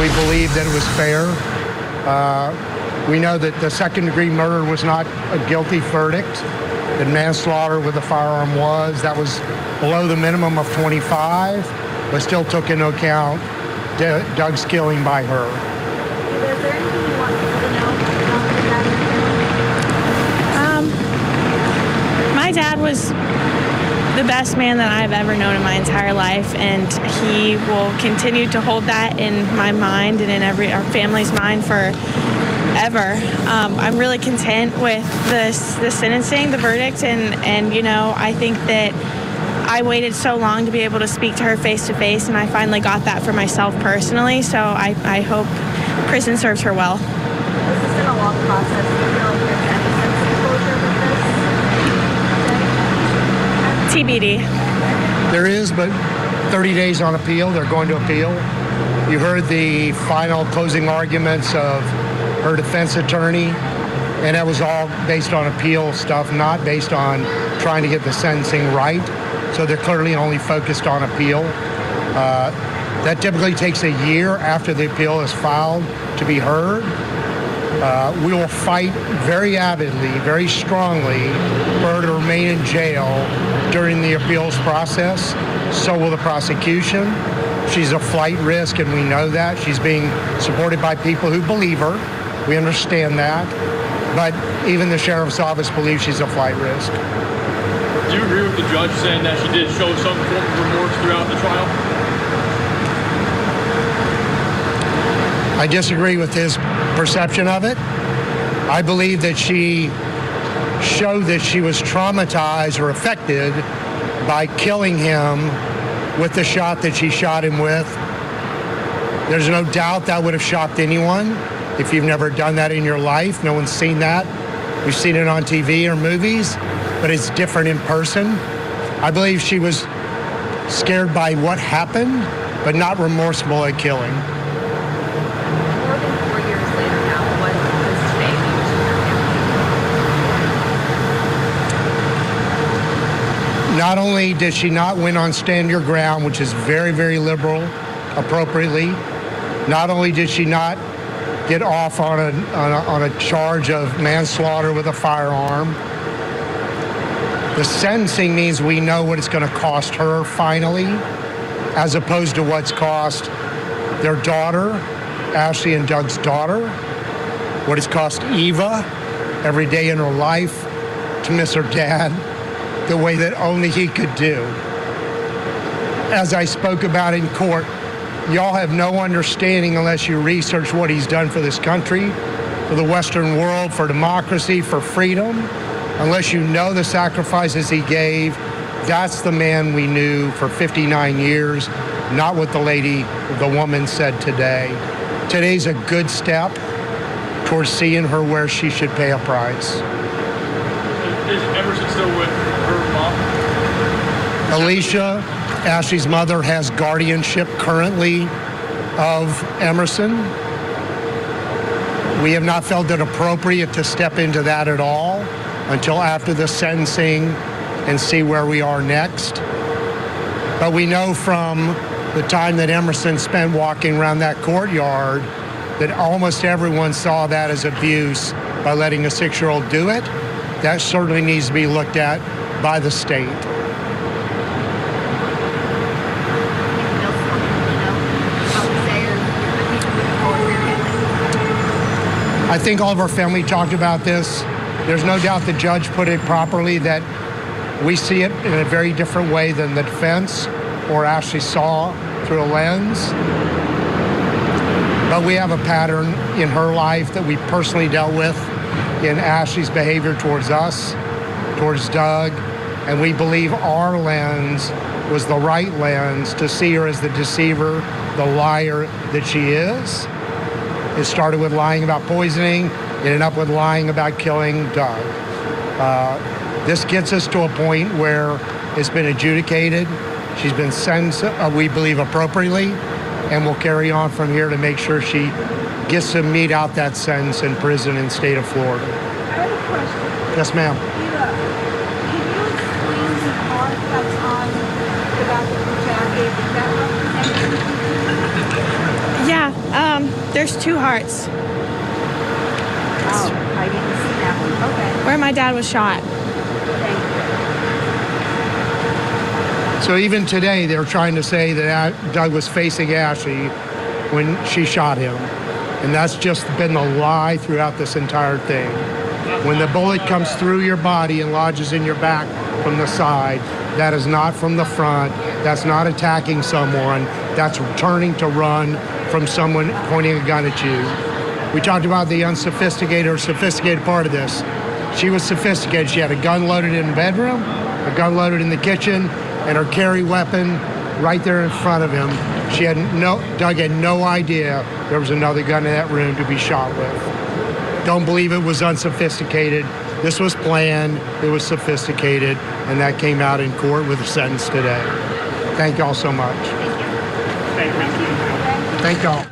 we believe that it was fair. We know that the second-degree murder was not a guilty verdict, that manslaughter with a firearm was. That was below the minimum of 25, but still took into account Doug's killing by her. Is there anything you want people to know about your dad? My dad was the best man that I've ever known in my entire life, and he will continue to hold that in my mind and in our family's mind forever. I'm really content with the sentencing, the verdict, and you know, I think that I waited so long to be able to speak to her face to face, and I finally got that for myself personally, so I hope prison serves her well. This has been a long process. Do you feel like there's any sense of closure with this? TBD. There is, but 30 days on appeal. They're going to appeal. You heard the final closing arguments of her defense attorney, and that was all based on appeal stuff, not based on trying to get the sentencing right. So they're clearly only focused on appeal. That typically takes a year after the appeal is filed to be heard. We will fight very avidly, very strongly for her to remain in jail during the appeals process. So will the prosecution. She's a flight risk, and we know that. She's being supported by people who believe her. We understand that. But even the sheriff's office believes she's a flight risk. Do you agree with the judge saying that she did show some form of remorse throughout the trial? I disagree with his perception of it. I believe that she showed that she was traumatized or affected by killing him with the shot that she shot him with. There's no doubt that would have shocked anyone. If you've never done that in your life, no one's seen that. We've seen it on TV or movies, but it's different in person. I believe she was scared by what happened, but not remorseful at killing. More than 4 years later now, what does today mean to your family? Not only did she not win on stand your ground, which is very, very liberal, appropriately, not only did she not get off on a charge of manslaughter with a firearm, the sentencing means we know what it's going to cost her finally, as opposed to what's cost their daughter, Ashley and Doug's daughter, what it's cost Eva every day in her life to miss her dad the way that only he could do. As I spoke about in court, y'all have no understanding unless you research what he's done for this country, for the Western world, for democracy, for freedom. Unless you know the sacrifices he gave, that's the man we knew for 59 years, not what the woman said today. Today's a good step towards seeing her where she should pay a price. Is Emerson still with her mom? Alicia, Ashley's mother, has guardianship currently of Emerson. We have not felt it appropriate to step into that at all until after the sentencing and see where we are next. But we know from the time that Emerson spent walking around that courtyard that almost everyone saw that as abuse by letting a 6-year-old do it. That certainly needs to be looked at by the state. I think all of our family talked about this. There's no doubt the judge put it properly that we see it in a very different way than the defense or Ashley saw through a lens. But we have a pattern in her life that we personally dealt with in Ashley's behavior towards us, towards Doug, and we believe our lens was the right lens to see her as the deceiver, the liar that she is. It started with lying about poisoning. It ended up with lying about killing Doug. This gets us to a point where it's been adjudicated. She's been sentenced, we believe, appropriately, and we'll carry on from here to make sure she gets to meet out that sentence in prison in the state of Florida. I have a question. Yes, ma'am. Can you explain the mark that's on the back of your jacket? Is that representing? Yeah, There's 2 hearts Oh, I didn't see that one. Okay. where my dad was shot. Thank you. So even today, they're trying to say that Doug was facing Ashley when she shot him. And that's just been the lie throughout this entire thing. When the bullet comes through your body and lodges in your back from the side, that is not from the front. That's not attacking someone. That's turning to run from someone pointing a gun at you. We talked about the unsophisticated or sophisticated part of this. She was sophisticated. She had a gun loaded in the bedroom, a gun loaded in the kitchen, and her carry weapon right there in front of him. Doug had no idea there was another gun in that room to be shot with. Don't believe it was unsophisticated. This was planned, it was sophisticated, and that came out in court with a sentence today. Thank y'all so much. Thank you. Thank y'all.